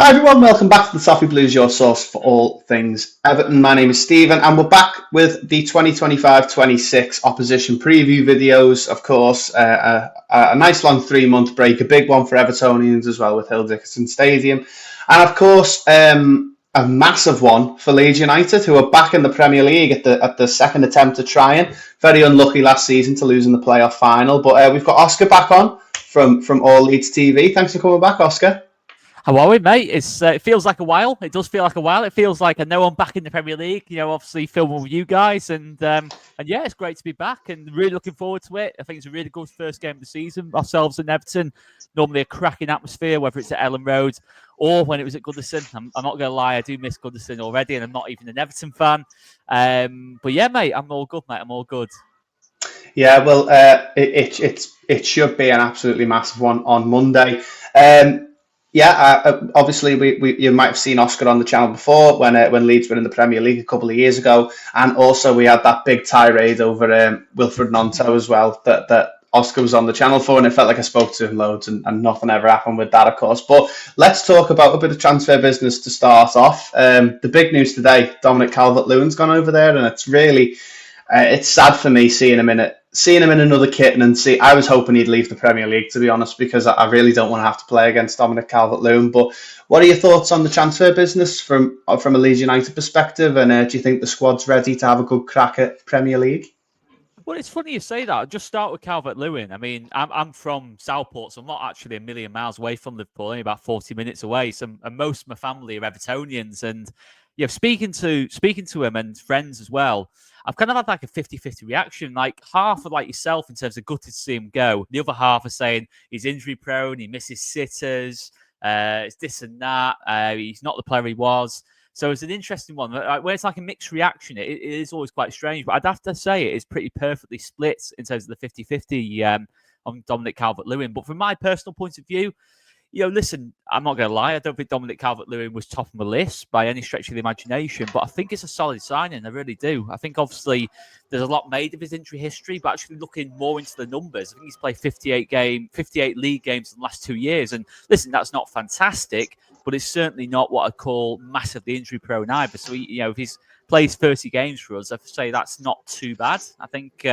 Hi everyone, welcome back to the Toffee Blues, your source for all things Everton. My name is Stephen and we're back with the 2025-26 opposition preview videos. Of course, a nice long 3-month break, a big one for Evertonians as well with Hill Dickinson Stadium. And of course, a massive one for Leeds United, who are back in the Premier League at the second attempt at trying. Very unlucky last season to lose in the playoff final. But we've got Oscar back on from All Leeds TV. Thanks for coming back, Oscar. How are we, mate? It feels like a while. It does feel like a while. It feels like I know I'm back in the Premier League. You know, obviously filming with you guys, and yeah, it's great to be back and really looking forward to it. I think it's a really good first game of the season. Ourselves and Everton, normally a cracking atmosphere, whether it's at Elland Road or when it was at Goodison. I'm not going to lie, I do miss Goodison already, and I'm not even an Everton fan. But yeah, mate, I'm all good, mate. I'm all good. Yeah, well, it should be an absolutely massive one on Monday. Obviously, you might have seen Oscar on the channel before when Leeds were in the Premier League a couple of years ago, and also we had that big tirade over Wilfred Gnonto as well that Oscar was on the channel for, and it felt like I spoke to him loads, and nothing ever happened with that, of course. But let's talk about a bit of transfer business to start off. The big news today: Dominic Calvert-Lewin's gone over there, and it's really it's sad for me seeing him in another kit, and I was hoping he'd leave the Premier League, to be honest, because I really don't want to have to play against Dominic Calvert-Lewin. But what are your thoughts on the transfer business from a Leeds United perspective? And do you think the squad's ready to have a good crack at Premier League? Well, it's funny you say that. I'll just start with Calvert-Lewin. I mean, I'm from Southport, so I'm not actually a million miles away from Liverpool, only about 40 minutes away. So, and most of my family are Evertonians, and speaking to him and friends as well, I've kind of had like a 50-50 reaction. Like half are like yourself in terms of gutted to see him go. The other half are saying he's injury prone, he misses sitters, it's this and that. He's not the player he was. So it's an interesting one. Where it's like a mixed reaction, it is always quite strange. But I'd have to say it is pretty perfectly split in terms of the 50-50 on Dominic Calvert-Lewin. But from my personal point of view, listen, I'm not going to lie. I don't think Dominic Calvert-Lewin was top of my list by any stretch of the imagination, but I think it's a solid signing. I really do. I think obviously there's a lot made of his injury history, but actually looking more into the numbers, I think he's played 58 league games in the last 2 years. And listen, that's not fantastic, but it's certainly not what I'd call massively injury prone either. So, if he's plays 30 games for us, I'd say that's not too bad. I think,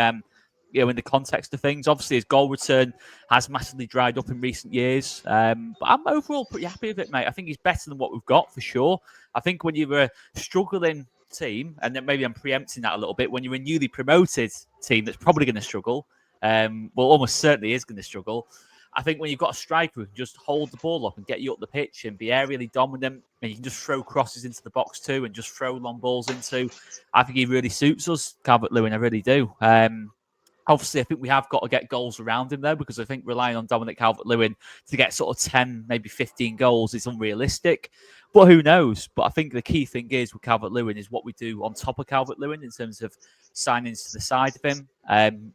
in the context of things, obviously his goal return has massively dried up in recent years. But I'm overall pretty happy with it, mate. I think he's better than what we've got for sure. I think when you're a struggling team, and then maybe I'm preempting that a little bit, when you're a newly promoted team that's probably going to struggle, almost certainly is going to struggle. I think when you've got a striker who can just hold the ball up and get you up the pitch and be aerially dominant, and you can just throw crosses into the box too and just throw long balls into, I think he really suits us, Calvert-Lewin. I really do. Obviously, I think we have got to get goals around him, though, because I think relying on Dominic Calvert-Lewin to get sort of 10, maybe 15 goals is unrealistic. But who knows? But I think the key thing is with Calvert-Lewin is what we do on top of Calvert-Lewin in terms of signings to the side of him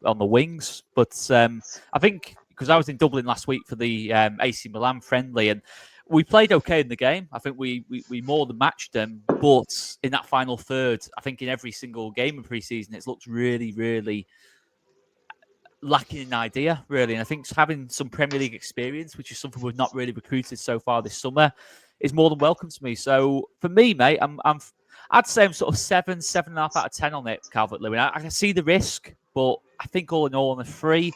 on the wings. But I think, because I was in Dublin last week for the AC Milan friendly, and we played okay in the game. I think we more than matched them. But in that final third, I think in every single game of pre-season, it's looked really, really lacking an idea, really. And I think having some Premier League experience, which is something we've not really recruited so far this summer, is more than welcome to me. So for me, mate, I'd say I'm sort of 7.5 out of 10 on it, Calvert-Lewin. I can see the risk, but I think all in all, on a free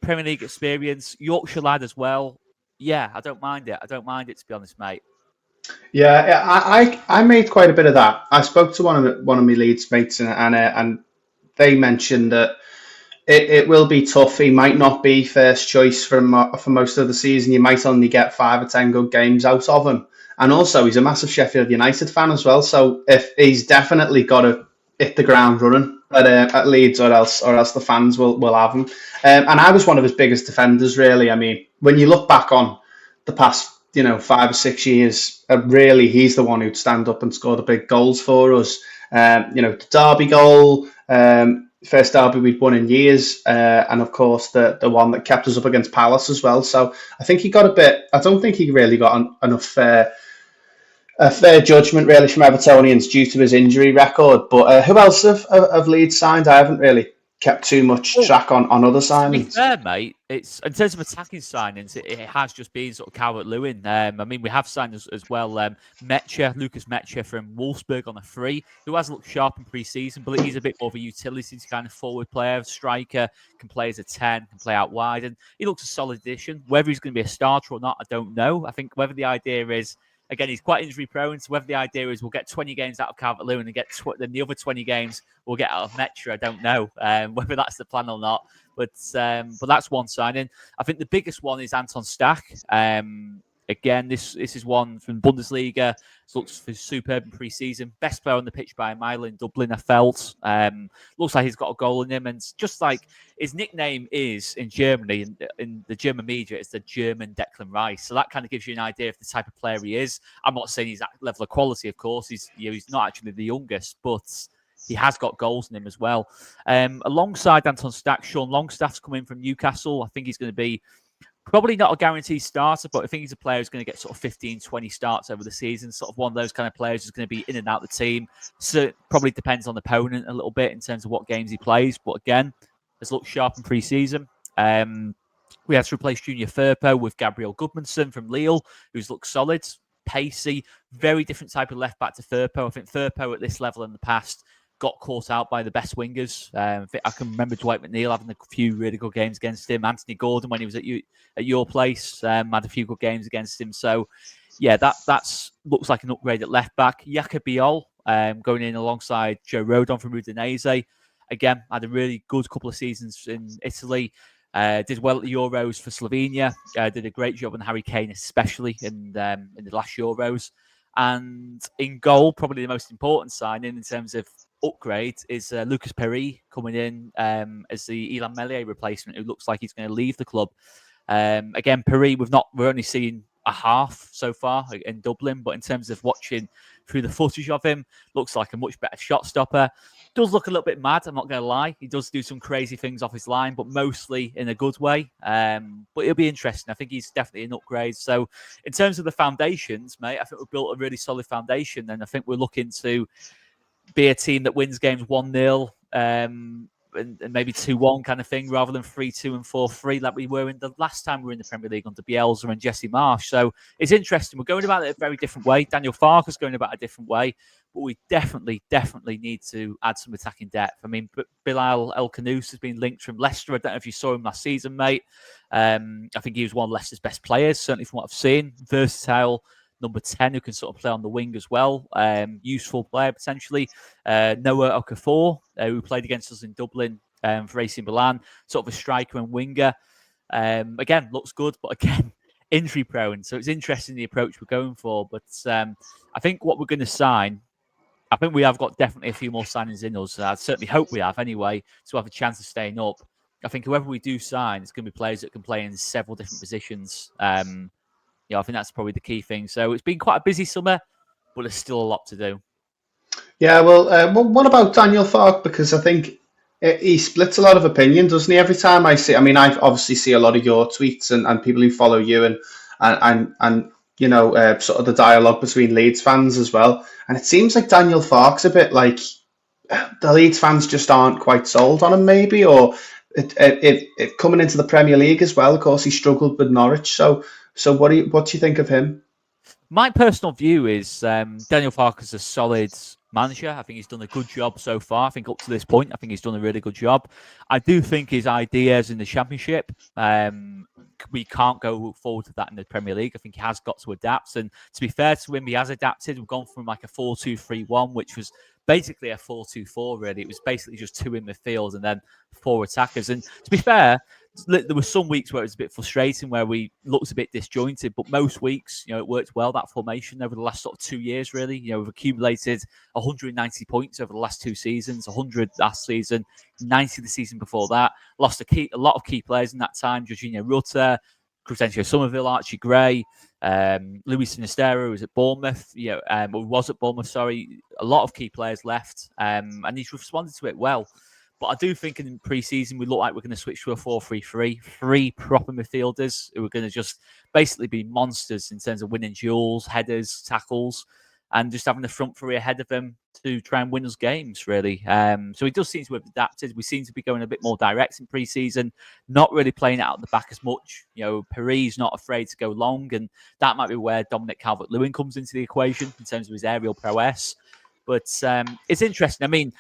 Premier League experience, Yorkshire lad as well. Yeah, I don't mind it. To be honest, mate. Yeah, I made quite a bit of that. I spoke to one of my Leeds mates, and they mentioned that it will be tough. He might not be first choice for most of the season. You might only get 5 or 10 good games out of him. And also, he's a massive Sheffield United fan as well. So if he's definitely got to hit the ground running at Leeds, or else the fans will have him. And I was one of his biggest defenders, really. I mean, when you look back on the past, 5 or 6 years, really, he's the one who'd stand up and score the big goals for us. The Derby goal. First derby we'd won in years, and of course the one that kept us up against Palace as well. So I think he got a bit. I don't think he really got enough fair judgment really from Evertonians due to his injury record. But who else have Leeds signed? I haven't really kept too much Well, track on other to be signings. fair, mate, it's in terms of attacking signings, it has just been sort of Calvert-Lewin. I mean, we have signed as well Lucas Mecha from Wolfsburg on a free, who has looked sharp in pre-season, but he's a bit more of a utility kind of forward player, striker, can play as a 10, can play out wide, and he looks a solid addition. Whether he's going to be a starter or not, I don't know. I think whether the idea is, again, he's quite injury prone, so whether the idea is we'll get 20 games out of Calvert-Lewin and then the other 20 games we'll get out of Mecha, I don't know whether that's the plan or not. But that's one signing. I think the biggest one is Anton Stach. Again, this is one from Bundesliga. Looks for superb in pre-season. Best player on the pitch by a mile in Dublin, I felt. Looks like he's got a goal in him. And just like his nickname is in Germany, in the German media, it's the German Declan Rice. So that kind of gives you an idea of the type of player he is. I'm not saying he's that level of quality, of course. He's not actually the youngest, but he has got goals in him as well. Alongside Anton Stach, Sean Longstaff's coming from Newcastle. I think he's going to be probably not a guaranteed starter, but I think he's a player who's going to get sort of 15, 20 starts over the season. Sort of one of those kind of players who's going to be in and out of the team. So it probably depends on the opponent a little bit in terms of what games he plays. But again, has looked sharp in pre-season. We had to replace Junior Firpo with Gabriel Goodmanson from Lille, who's looked solid, pacey, very different type of left back to Firpo. I think Firpo at this level in the past got caught out by the best wingers. I can remember Dwight McNeil having a few really good games against him. Anthony Gordon, when he was at your place, had a few good games against him. So, yeah, that's looks like an upgrade at left back. Jakob Biol going in alongside Joe Rodon from Udinese. Again, had a really good couple of seasons in Italy. Did well at the Euros for Slovenia. Did a great job on Harry Kane, especially in the last Euros. And in goal, probably the most important signing in terms of upgrade is Lucas Perry coming in as the Ilan Meslier replacement, who looks like he's going to leave the club. Again, Perry, we're only seen a half so far in Dublin, but in terms of watching through the footage of him, looks like a much better shot stopper. Does look a little bit mad, I'm not going to lie. He does do some crazy things off his line, but mostly in a good way. But it'll be interesting. I think he's definitely an upgrade. So in terms of the foundations, mate, I think we've built a really solid foundation, and I think we're looking to be a team that wins games 1-0 and maybe 2-1 kind of thing, rather than 3-2 and 4-3 like we were in the last time we were in the Premier League under Bielsa and Jesse Marsh. So it's interesting. We're going about it a very different way. Daniel Farke's going about a different way, but we definitely need to add some attacking depth. I mean, Bilal El Khanous has been linked from Leicester. I don't know if you saw him last season, mate. I think he was one of Leicester's best players, certainly from what I've seen. Versatile number 10 who can sort of play on the wing as well. Useful player potentially. Noah Okafor, who played against us in Dublin for AC Milan, sort of a striker and winger. Again, looks good, but again, injury prone. So it's interesting the approach we're going for. But I think what we're going to sign, I think we have got definitely a few more signings in us. I certainly hope we have anyway, to have a chance of staying up. I think whoever we do sign, it's going to be players that can play in several different positions. I think that's probably the key thing. So it's been quite a busy summer, but there's still a lot to do. Yeah, well, what about Daniel Farke? Because I think he splits a lot of opinion, doesn't he? Every time I see, I mean, I obviously see a lot of your tweets and people who follow you and sort of the dialogue between Leeds fans as well. And it seems like Daniel Farke's a bit like the Leeds fans just aren't quite sold on him, maybe, or it coming into the Premier League as well. Of course, he struggled with Norwich. So what do you think of him? My personal view is Daniel Farke is a solid manager. I think he's done a good job so far. I think up to this point, I think he's done a really good job. I do think his ideas in the Championship, we can't go forward to that in the Premier League. I think he has got to adapt. And to be fair to him, he has adapted. We've gone from like a 4-2-3-1, which was basically a 4-2-4, really. It was basically just two in midfield and then four attackers. And to be fair, there were some weeks where it was a bit frustrating, where we looked a bit disjointed, but most weeks, it worked well, that formation, over the last sort of 2 years, really. We've accumulated 190 points over the last two seasons, 100 last season, 90 the season before that. Lost a lot of key players in that time: Jorginho Rutter, Cruzencio Somerville, Archie Gray, Luis Sinistero, who was at Bournemouth, was at Bournemouth, sorry. A lot of key players left, and he's responded to it well. But I do think in pre-season we look like we're going to switch to a 4-3-3, three proper midfielders who are going to just basically be monsters in terms of winning duels, headers, tackles. and just having the front three ahead of them to try and win us games, really. So he does seem to have adapted. We seem to be going a bit more direct in pre-season, not really playing it out the back as much. Paris not afraid to go long, and that might be where Dominic Calvert-Lewin comes into the equation in terms of his aerial prowess. But it's interesting. I mean,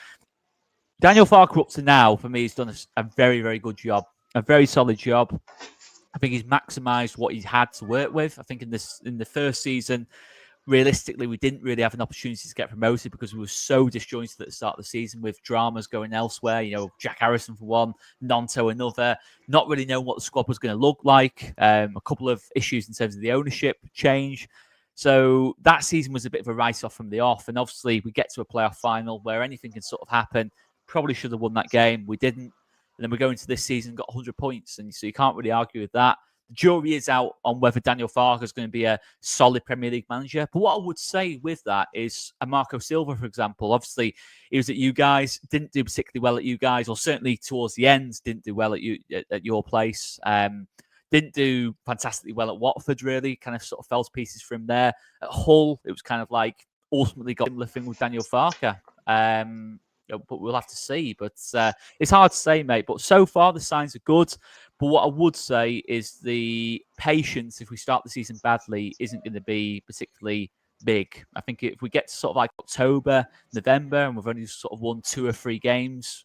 Daniel Farke up to now, for me, has done a very, very good job, a very solid job. I think he's maximised what he's had to work with. I think in the first season, realistically, we didn't really have an opportunity to get promoted because we were so disjointed at the start of the season with dramas going elsewhere. Jack Harrison for one, Nonto another, not really knowing what the squad was going to look like. A couple of issues in terms of the ownership change. So that season was a bit of a write-off from the off. And obviously, we get to a playoff final where anything can sort of happen. Probably should have won that game. We didn't. And then we go into this season, got 100 points. And so you can't really argue with that. The jury is out on whether Daniel Farke is going to be a solid Premier League manager. But what I would say with that is a Marco Silva, for example. Obviously, he was at you guys, didn't do particularly well at you guys, or certainly towards the end, didn't do well at your place. Didn't do fantastically well at Watford, really. Kind of sort of fell to pieces from there. At Hull, it was kind of like ultimately got a similar thing with Daniel Farke. But we'll have to see. But it's hard to say, mate. But so far, the signs are good. But what I would say is the patience, if we start the season badly, isn't going to be particularly big. I think if we get to sort of like October, November, and we've only sort of won 2 or 3 games,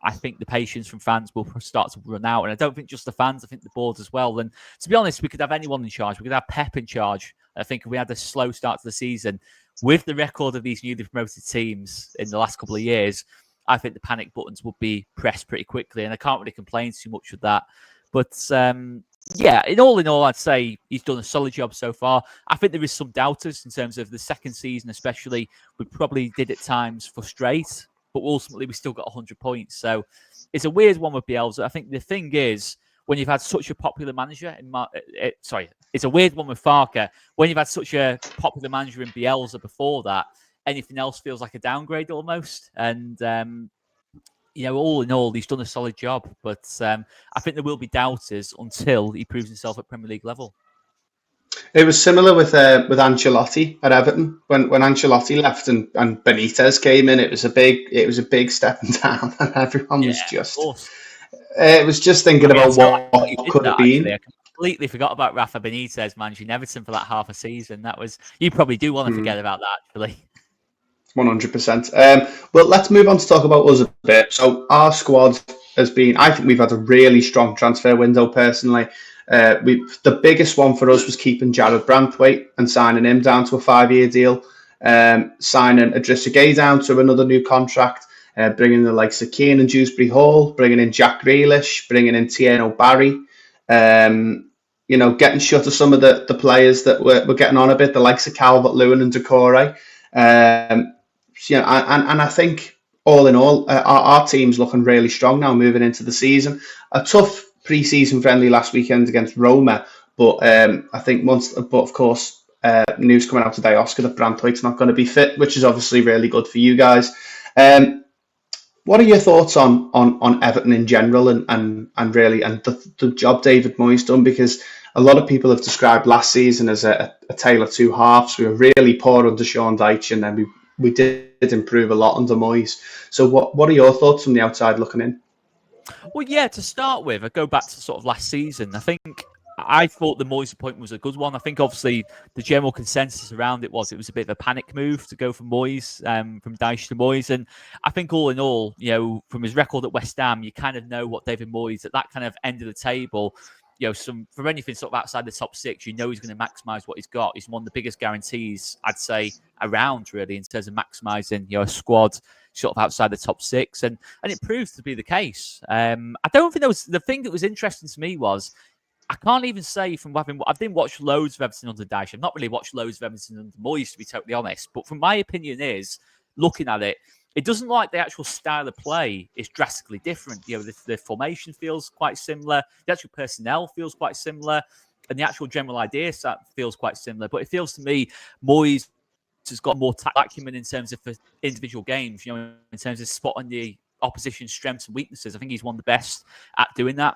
I think the patience from fans will start to run out. And I don't think just the fans, I think the board as well. And to be honest, we could have anyone in charge. We could have Pep in charge. I think if we had a slow start to the season, with the record of these newly promoted teams in the last couple of years, I think the panic buttons would be pressed pretty quickly. And I can't really complain too much with that. But yeah, in all, I'd say he's done a solid job so far. I think there is some doubters in terms of the second season, especially. We probably did at times frustrate, but ultimately we still got 100 points. So it's a weird one with Bielsa. I think the thing is, when you've had such a popular manager it's a weird one with Farke. When you've had such a popular manager in Bielsa before that, anything else feels like a downgrade almost. And all in all, he's done a solid job. But I think there will be doubters until he proves himself at Premier League level. It was similar with Ancelotti at Everton when Ancelotti left and Benitez came in. It was a big stepping down, and everyone was just. It was just thinking about what could have been. Actually. I completely forgot about Rafa Benitez managing Everton for that half a season. You probably do want to forget about that, actually. 100%. Well, let's move on to talk about us a bit. So our squad has been, I think we've had a really strong transfer window personally. The biggest one for us was keeping Jared Branthwaite and signing him down to a 5-year deal, signing Idrissa Gueye down to another new contract, bringing the likes of Keane and Dewsbury Hall, bringing in Jack Grealish, bringing in Tierney Barry, getting shut of some of the players that were getting on a bit, the likes of Calvert-Lewin and Decore. And I think all in all, our team's looking really strong now moving into the season. A tough pre-season friendly last weekend against Roma, but I think but of course, news coming out today, Oscar, that Branthwaite's not going to be fit, which is obviously really good for you guys. What are your thoughts on Everton in general and really the job David Moyes done? Because a lot of people have described last season as a tale of two halves. We were really poor under Sean Dyche, and then we did improve a lot under Moyes. So what are your thoughts from the outside looking in? Well, yeah, to start with, I go back to sort of last season. I thought the Moyes appointment was a good one. I think obviously the general consensus around it was a bit of a panic move to go from Moyes, from Dyche to Moyes. And I think all in all, from his record at West Ham, you kind of know what David Moyes at that kind of end of the table, from anything sort of outside the top 6, he's going to maximise what he's got. He's one of the biggest guarantees, I'd say, around really in terms of maximising, a squad sort of outside the top 6. And it proves to be the case. I don't think the thing that was interesting to me was, I can't even say I didn't watch loads of Everton under Dyche. I've not really watched loads of Everton under Moyes, to be totally honest. But from my opinion is, looking at it, it doesn't look like the actual style of play is drastically different. The formation feels quite similar. The actual personnel feels quite similar. And the actual general idea set feels quite similar. But it feels to me, Moyes has got more acumen in terms of individual games, in terms of spotting the opposition's strengths and weaknesses. I think he's one of the best at doing that.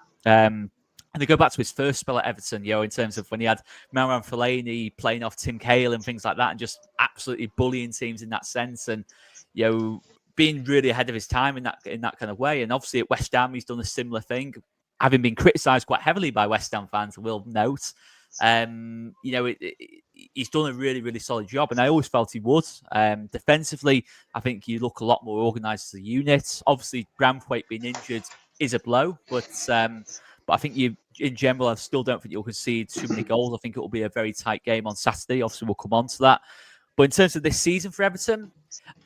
And they go back to his first spell at Everton, in terms of when he had Marouane Fellaini playing off Tim Cahill and things like that, and just absolutely bullying teams in that sense, and being really ahead of his time in that kind of way. And obviously at West Ham, he's done a similar thing, having been criticised quite heavily by West Ham fans, I will note. He's done a really, really solid job, and I always felt he would. Defensively, I think you look a lot more organised as a unit. Obviously, Branthwaite being injured is a blow, but I think in general, I still don't think you'll concede too many goals. I think it will be a very tight game on Saturday. Obviously, we'll come on to that. But in terms of this season for Everton,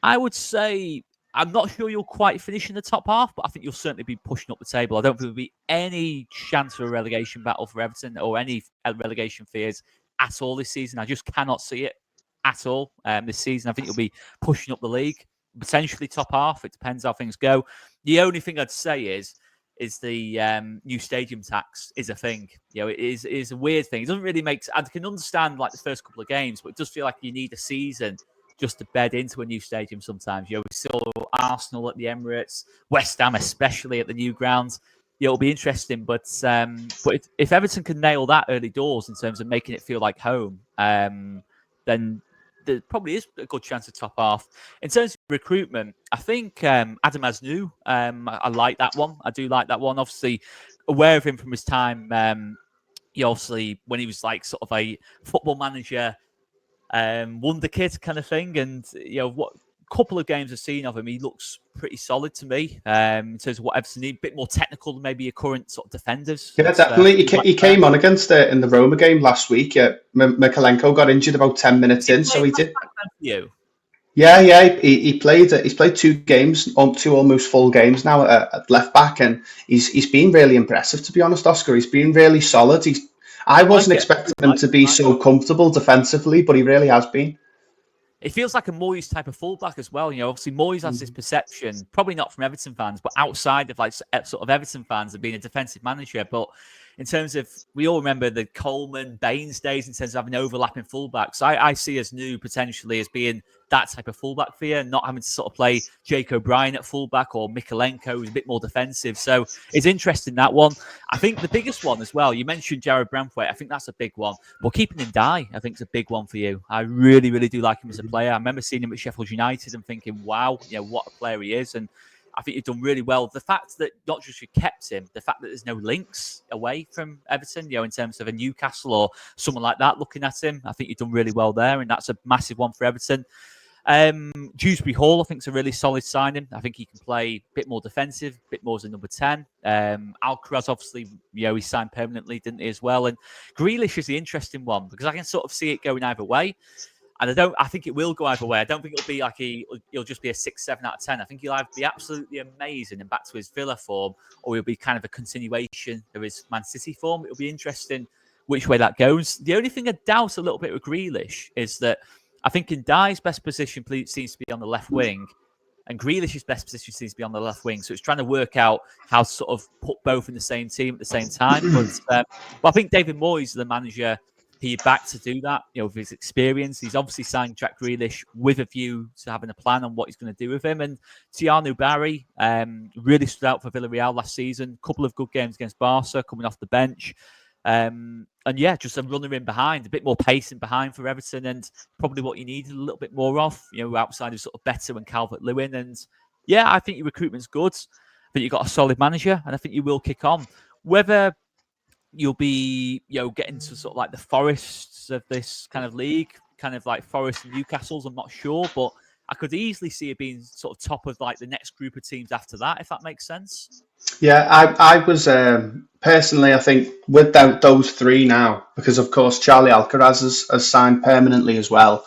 I would say I'm not sure you'll quite finish in the top half, but I think you'll certainly be pushing up the table. I don't think there'll be any chance for a relegation battle for Everton or any relegation fears at all this season. I just cannot see it at all this season. I think you'll be pushing up the league, potentially top half. It depends how things go. The only thing I'd say is the new stadium tax is a thing. It is a weird thing. It doesn't really make. I can understand like the first couple of games, but it does feel like you need a season just to bed into a new stadium. Sometimes we saw Arsenal at the Emirates, West Ham especially at the new grounds. It'll be interesting, but if Everton can nail that early doors in terms of making it feel like home, then there probably is a good chance of top half. In terms of recruitment, I think Adam Asnou, I like that one. I do like that one. Obviously, aware of him from his time, obviously when he was like sort of a football manager, wonder kid kind of thing. And, what couple of games I've seen of him, he looks pretty solid to me in terms of what Everton need. A bit more technical than maybe your current sort of defenders. Yeah, definitely. He came on against in the Roma game last week. Mikalenko got injured about 10 minutes in, so he did. Yeah, he played. He's played 2 games, 2 almost full games now at left back, and he's been really impressive, to be honest. Oscar, he's been really solid. I wasn't expecting him to be so comfortable defensively, but he really has been. It feels like a Moyes type of fullback as well. Obviously Moyes has this perception, probably not from Everton fans, but outside of like sort of Everton fans of being a defensive manager. But in terms of, we all remember the Coleman, Baines days in terms of having overlapping fullbacks. I see Asnou potentially as being that type of fullback for you, not having to sort of play Jake O'Brien at fullback or Mikalenko, who's a bit more defensive. So it's interesting, that one. I think the biggest one as well, you mentioned Jared Branthwaite. I think that's a big one. But keeping him die, I think is a big one for you. I really, really do like him as a player. I remember seeing him at Sheffield United and thinking, wow, what a player he is. And I think you've done really well. The fact that not just you kept him, the fact that there's no links away from Everton, in terms of a Newcastle or someone like that looking at him, I think you've done really well there, and that's a massive one for Everton. Dewsbury Hall, I think, is a really solid signing. I think he can play a bit more defensive, a bit more as a number 10. Alcaraz, obviously, he signed permanently, didn't he, as well? And Grealish is the interesting one because I can sort of see it going either way. And I think it will go either way. I don't think it'll be like he'll just be a 6, 7 out of 10. I think he'll either be absolutely amazing and back to his Villa form, or he'll be kind of a continuation of his Man City form. It'll be interesting which way that goes. The only thing I doubt a little bit with Grealish is that I think Ndai's best position seems to be on the left wing, and Grealish's best position seems to be on the left wing. So it's trying to work out how to sort of put both in the same team at the same time. But I think David Moyes, the manager, he's back to do that, with his experience. He's obviously signed Jack Grealish with a view to having a plan on what he's going to do with him. And Tianu Barry really stood out for Villarreal last season. A couple of good games against Barca, coming off the bench. And yeah, just a runner in behind, a bit more pace in behind for Everton, and probably what you needed a little bit more of, outside of sort of Better and Calvert-Lewin. And yeah, I think your recruitment's good. I think you've got a solid manager, and I think you will kick on. Whether you'll be, getting to sort of like the Forests of this kind of league, kind of like Forest and Newcastle's, I'm not sure, but I could easily see it being sort of top of like the next group of teams after that, if that makes sense. Yeah, I was personally, I think, without those 3 now, because of course Charlie Alcaraz has signed permanently as well.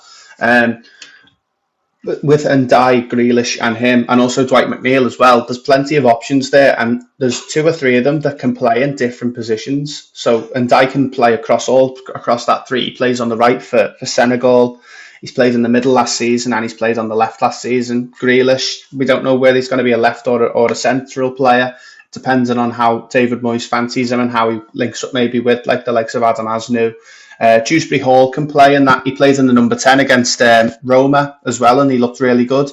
With Ndai, Grealish and him, and also Dwight McNeil as well, there's plenty of options there, and there's 2 or 3 of them that can play in different positions. So Ndai can play across that 3. He plays on the right for Senegal. He's played in the middle last season, and he's played on the left last season. Grealish, we don't know whether he's going to be a left or a central player, depending on how David Moyes fancies him and how he links up maybe with like the likes of Adam Asnou. Dewsbury Hall can play in that. He plays in the number 10 against Roma as well, and he looked really good.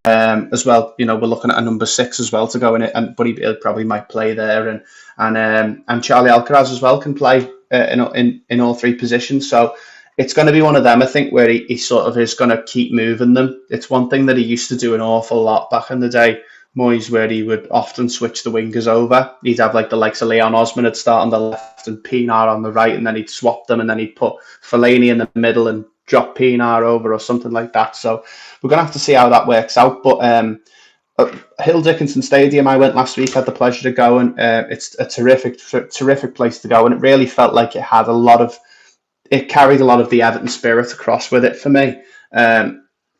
as well. You know, we're looking at a number 6 as well to go in it, but he probably might play there, and Charlie Alcaraz as well can play in all 3 positions. So it's going to be one of them, I think, where he sort of is going to keep moving them. It's one thing that he used to do an awful lot back in the day, Moyes, where he would often switch the wingers over. He'd have like the likes of Leon Osman would start on the left and Pinar on the right, and then he'd swap them, and then he'd put Fellaini in the middle and drop Pinar over or something like that. So we're going to have to see how that works out. But Hill Dickinson Stadium, I went last week, had the pleasure to go, and it's a terrific place to go, and it really felt like it carried a lot of the Everton spirit across with it for me.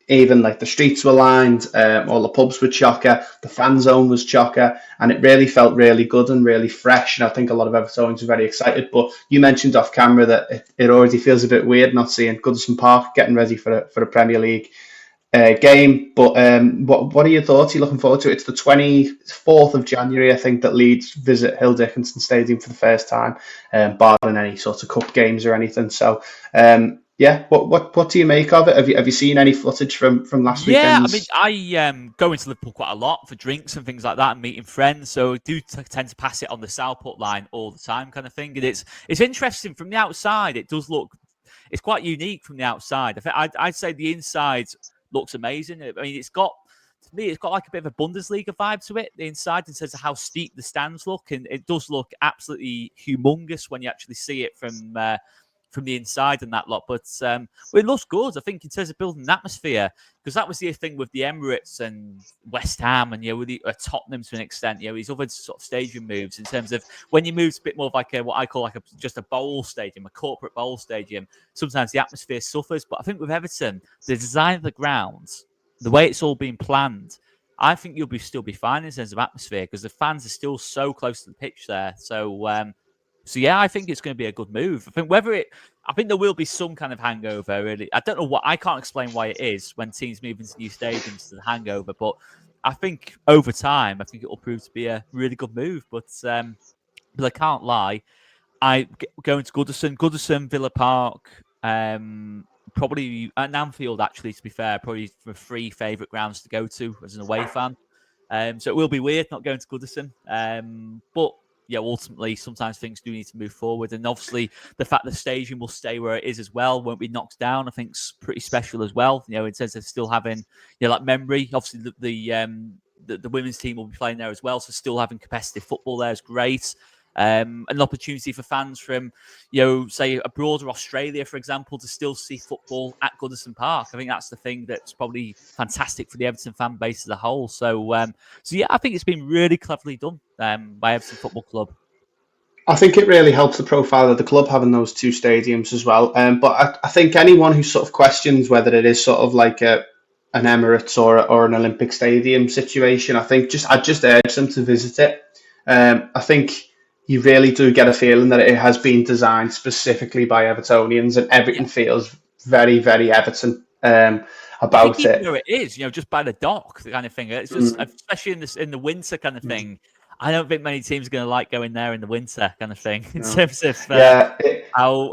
Even like the streets were lined, all the pubs were chocker, the fan zone was chocker, and it really felt really good and really fresh. And I think a lot of Evertonians were very excited. But you mentioned off camera that it already feels a bit weird not seeing Goodison Park getting ready for a Premier League game. But what are your thoughts? Are you looking forward to it? It's the 24th of January, I think, that Leeds visit Hill Dickinson Stadium for the first time, barring any sort of cup games or anything. So yeah, what do you make of it? Have you seen any footage from last weekend's? I mean, I go into Liverpool quite a lot for drinks and things like that, and meeting friends. So I do tend to pass it on the Southport line all the time, kind of thing. And it's interesting from the outside. It does look, it's quite unique from the outside. I'd say the inside looks amazing. I mean, to me, it's got like a bit of a Bundesliga vibe to it, the inside, in terms of how steep the stands look, and it does look absolutely humongous when you actually see it from the inside and that lot. But it looks good, I think, in terms of building an atmosphere, because that was the thing with the Emirates and West Ham and with Tottenham to an extent. These other sort of stadium moves, in terms of when you move to a bit more of like what I call like just a bowl stadium, a corporate bowl stadium, sometimes the atmosphere suffers. But I think with Everton, the design of the grounds, the way it's all been planned, I think you'll still be fine in terms of atmosphere, because the fans are still so close to the pitch there. So yeah, I think it's going to be a good move. I think there will be some kind of hangover. Really, I don't know what. I can't explain why it is when teams move into new stadiums to the hangover. But I think over time, I think it will prove to be a really good move. But I can't lie. Going to Goodison, Villa Park, probably at Anfield. Actually, to be fair, probably my 3 favourite grounds to go to as an away fan. So it will be weird not going to Goodison. But yeah, ultimately, sometimes things do need to move forward. And obviously, the fact the stadium will stay where it is as well, won't be knocked down, I think is pretty special as well. In terms of still having, like memory. Obviously, the women's team will be playing there as well. So still having competitive football there is great. An opportunity for fans from, say abroad or Australia, for example, to still see football at Goodison Park. I think that's the thing that's probably fantastic for the Everton fan base as a whole. So yeah, I think it's been really cleverly done by Everton Football Club. I think it really helps the profile of the club having those 2 stadiums as well. But I think anyone who sort of questions whether it is sort of like an Emirates or an Olympic Stadium situation, I'd just urge them to visit it. I think you really do get a feeling that it has been designed specifically by Evertonians, and everything feels very, very Everton about even it. though it is, just by the dock, the kind of thing. It's just, especially in the winter kind of thing. I don't think many teams are going to like going there in the winter, kind of thing. In terms of how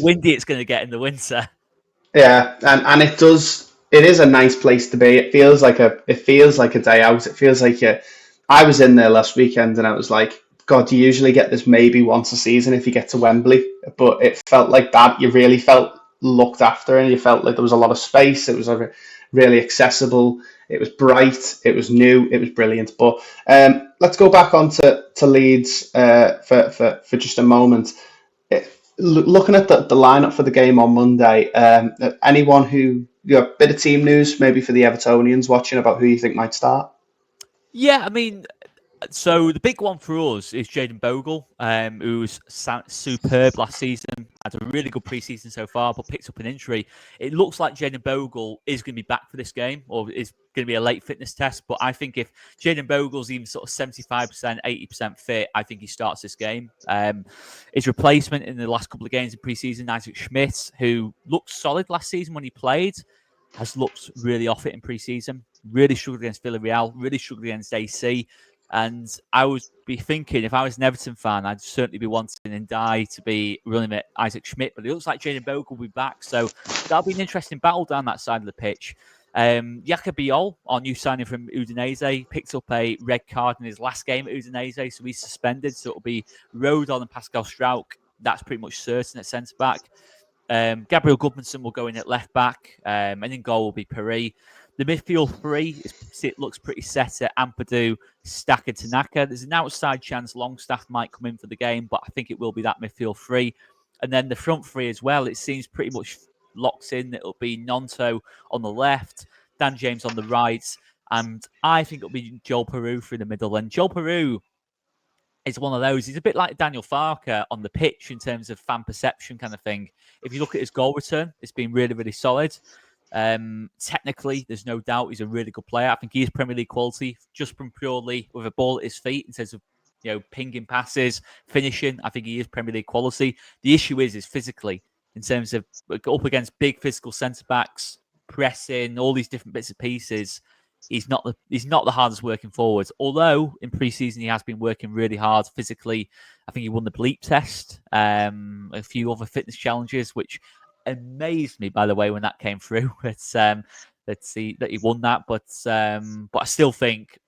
windy it's going to get in the winter. Yeah, and it does. It is a nice place to be. It feels like a day out. It feels like I was in there last weekend, and I was like, God, you usually get this maybe once a season if you get to Wembley, but it felt like that. You really felt looked after, and you felt like there was a lot of space. It was really accessible. It was bright. It was new. It was brilliant. But let's go back on to Leeds for just a moment. Looking at the lineup for the game on Monday, anyone who, a bit of team news maybe for the Evertonians watching about who you think might start? Yeah, I mean, so the big one for us is Jayden Bogle, who was superb last season, had a really good preseason so far, but picked up an injury. It looks like Jayden Bogle is going to be back for this game, or is going to be a late fitness test. But I think if Jayden Bogle's even sort of 75%, 80% fit, I think he starts this game. His replacement in the last couple of games in preseason, Isaac Schmidt, who looked solid last season when he played, has looked really off it in preseason. Really struggled against Villarreal, really struggled against AC. And I would be thinking, if I was an Everton fan, I'd certainly be wanting Ndai to be running at Isaac Schmidt. But it looks like Jayden Bogle will be back. So that'll be an interesting battle down that side of the pitch. Jacobiol, our new signing from Udinese, picked up a red card in his last game at Udinese, so he's suspended. So it'll be Rodon and Pascal Strauch. That's pretty much certain at centre back. Gabriel Goodmanson will go in at left back, and in goal will be Paris. The midfield three looks pretty set at Ampadu, Stack, and Tanaka. There's an outside chance Longstaff might come in for the game, but I think it will be that midfield three. And then the front three as well, it seems pretty much locked in. It'll be Nonto on the left, Dan James on the right, and I think it'll be Joel Peru through the middle. And Joel Peru is one of those. He's a bit like Daniel Farke on the pitch in terms of fan perception kind of thing. If you look at his goal return, it's been really, really solid. Technically, there's no doubt he's a really good player. I think he is Premier League quality just from purely with a ball at his feet in terms of pinging passes, finishing. I think he is Premier League quality. The issue is physically in terms of up against big physical centre backs, pressing, all these different bits and pieces. He's not the hardest working forward. Although in pre-season he has been working really hard physically. I think he won the bleep test, a few other fitness challenges, which amazed me, by the way, when that came through. Let's see that he won that, but I still think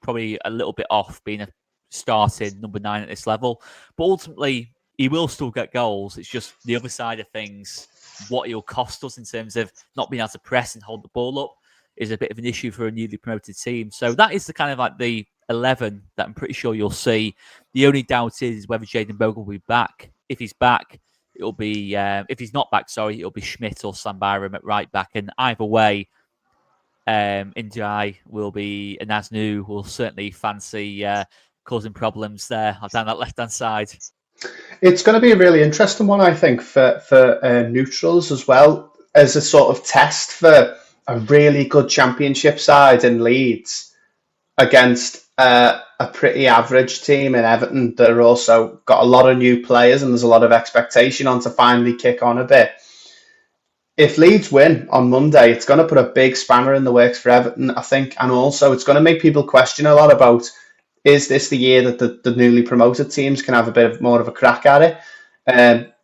probably a little bit off being a starting number 9 at this level. But ultimately, he will still get goals. It's just the other side of things. What he'll cost us in terms of not being able to press and hold the ball up is a bit of an issue for a newly promoted team. So that is the kind of like the 11 that I'm pretty sure you'll see. The only doubt is whether Jaden Bogle will be back. If he's back, it'll be if he's not back, it'll be Schmidt or Sambaram at right back. And either way, Ndiaye will be, and Asnu will certainly fancy causing problems there down that left-hand side. It's going to be a really interesting one, I think, for neutrals as well, as a sort of test for a really good championship side in Leeds against a pretty average team in Everton that are also got a lot of new players and there's a lot of expectation on to finally kick on a bit. If Leeds win on Monday, it's going to put a big spanner in the works for Everton, I think, and also it's going to make people question a lot about, is this the year that the newly promoted teams can have a bit more of a crack at it?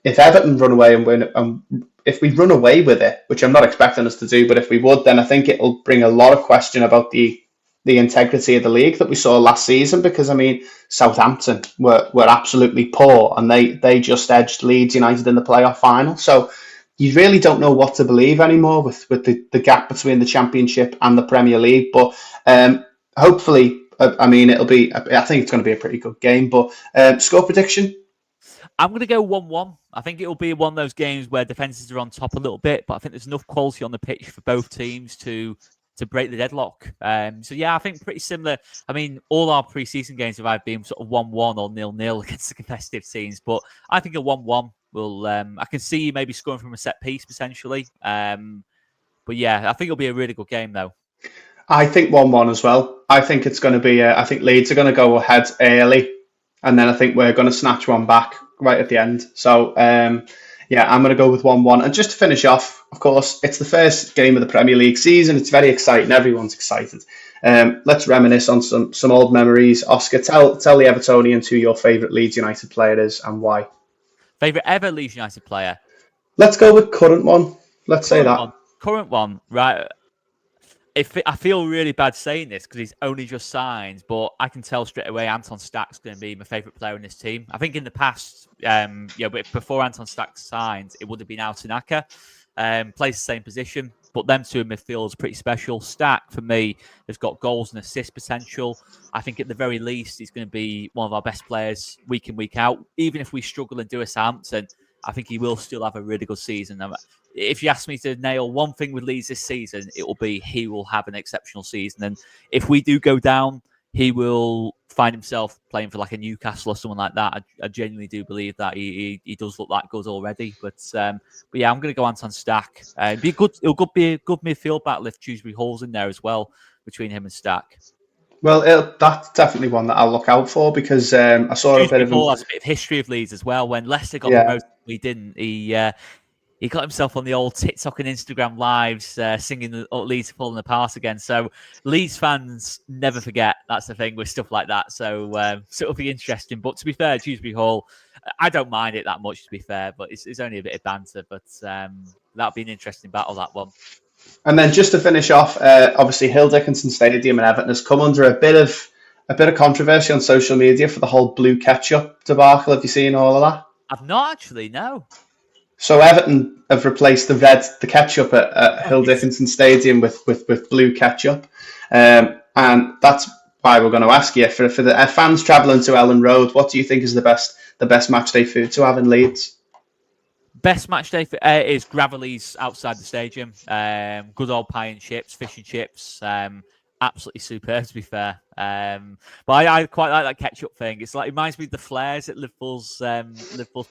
If Everton run away and win, if we run away with it, which I'm not expecting us to do, but if we would, then I think it'll bring a lot of question about the integrity of the league that we saw last season. Because I mean, Southampton were absolutely poor, and they just edged Leeds United in the playoff final. So you really don't know what to believe anymore with the gap between the Championship and the Premier League. But hopefully, I mean, I think it's going to be a pretty good game. But score prediction? I'm going to go 1-1. I think it will be one of those games where defences are on top a little bit, but I think there's enough quality on the pitch for both teams to break the deadlock. So yeah, I think pretty similar. I mean, all our pre-season games have either been sort of 1-1 or 0-0 against the competitive teams, but I think a 1-1 will. I can see you maybe scoring from a set piece potentially. But yeah, I think it'll be a really good game though. I think 1-1 as well. I think it's going to be. I think Leeds are going to go ahead early, and then I think we're going to snatch one back right at the end. So yeah, I'm going to go with 1-1. And just to finish off, of course, it's the first game of the Premier League season. It's very exciting. Everyone's excited. Let's reminisce on some old memories. Oscar, tell the Evertonians who your favourite Leeds United player is and why. Favourite ever Leeds United player? Let's go with current one. Let's say that. Current one, right. I feel really bad saying this because he's only just signed, but I can tell straight away Anton Stack's going to be my favourite player in this team. I think in the past, but before Anton Stack signed, it would have been Tanaka. Plays the same position, but them two in midfield is pretty special. Stack, for me, has got goals and assist potential. I think at the very least, he's going to be one of our best players week in, week out. Even if we struggle and do a Southampton, I think he will still have a really good season. If you ask me to nail one thing with Leeds this season, it will be he will have an exceptional season. And if we do go down, he will find himself playing for like a Newcastle or someone like that. I genuinely do believe that he does look that good already. But yeah, I'm going to go Anton Stack. It'll be a good midfield battle if Dewsbury Hall's in there as well between him and Stack. Well, that's definitely one that I'll look out for because I saw a bit of Hall has a bit of history of Leeds as well. When Leicester got promoted, we didn't. He got himself on the old TikTok and Instagram lives singing Leeds falling apart again. So Leeds fans never forget. That's the thing with stuff like that. So it'll be interesting. But to be fair, Dewsbury Hall, I don't mind it that much, to be fair. But it's only a bit of banter. But that'll be an interesting battle, that one. And then just to finish off, obviously Hill Dickinson Stadium in Everton has come under a bit of controversy on social media for the whole blue ketchup debacle. Have you seen all of that? I've not actually, no. So Everton have replaced the ketchup at Hill Right. Dickinson Stadium with blue ketchup, and that's why we're going to ask you for the fans travelling to Elland Road. What do you think is the best match day food to have in Leeds? Best match day for is Gravelly's outside the stadium. Good old pie and chips, fish and chips. Absolutely superb, to be fair. But I quite like that ketchup thing. It's like it reminds me of the flares at Liverpool's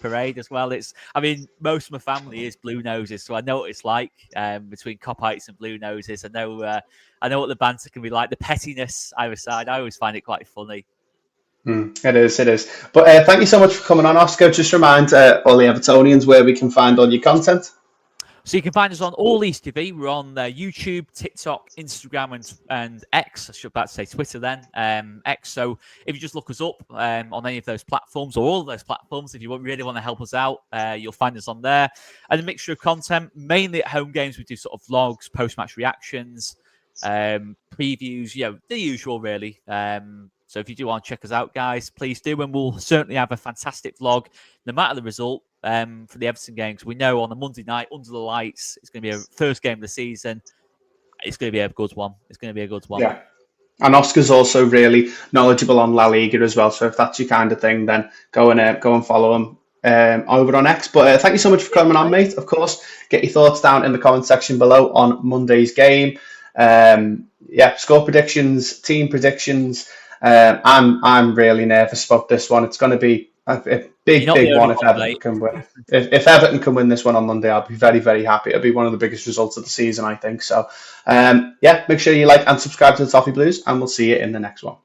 parade as well. I mean, most of my family is Blue Noses, so I know what it's like between Copites and Blue Noses. I know what the banter can be like. The pettiness either side. I always find it quite funny. It is, it is. But thank you so much for coming on, Oscar. Just remind all the Evertonians where we can find all your content. So you can find us on All East TV. We're on YouTube, TikTok, Instagram, and X. I should about to say Twitter then. X. So if you just look us up on any of those platforms or all of those platforms, if you really want to help us out, you'll find us on there. And a mixture of content, mainly at home games. We do sort of vlogs, post-match reactions, previews, the usual really. So if you do want to check us out, guys, please do. And we'll certainly have a fantastic vlog, no matter the result, for the Everton game. Because we know on a Monday night, under the lights, it's going to be a first game of the season. It's going to be a good one. It's going to be a good one. Yeah. And Oscar's also really knowledgeable on La Liga as well. So if that's your kind of thing, then go and follow him over on X. But thank you so much for coming on, mate. Of course, get your thoughts down in the comment section below on Monday's game. Score predictions, team predictions. I'm really nervous about this one. It's going to be a big one if Everton can win. If Everton can win this one on Monday, I'll be very, very happy. It'll be one of the biggest results of the season, I think. So, make sure you like and subscribe to the Toffee Blues, and we'll see you in the next one.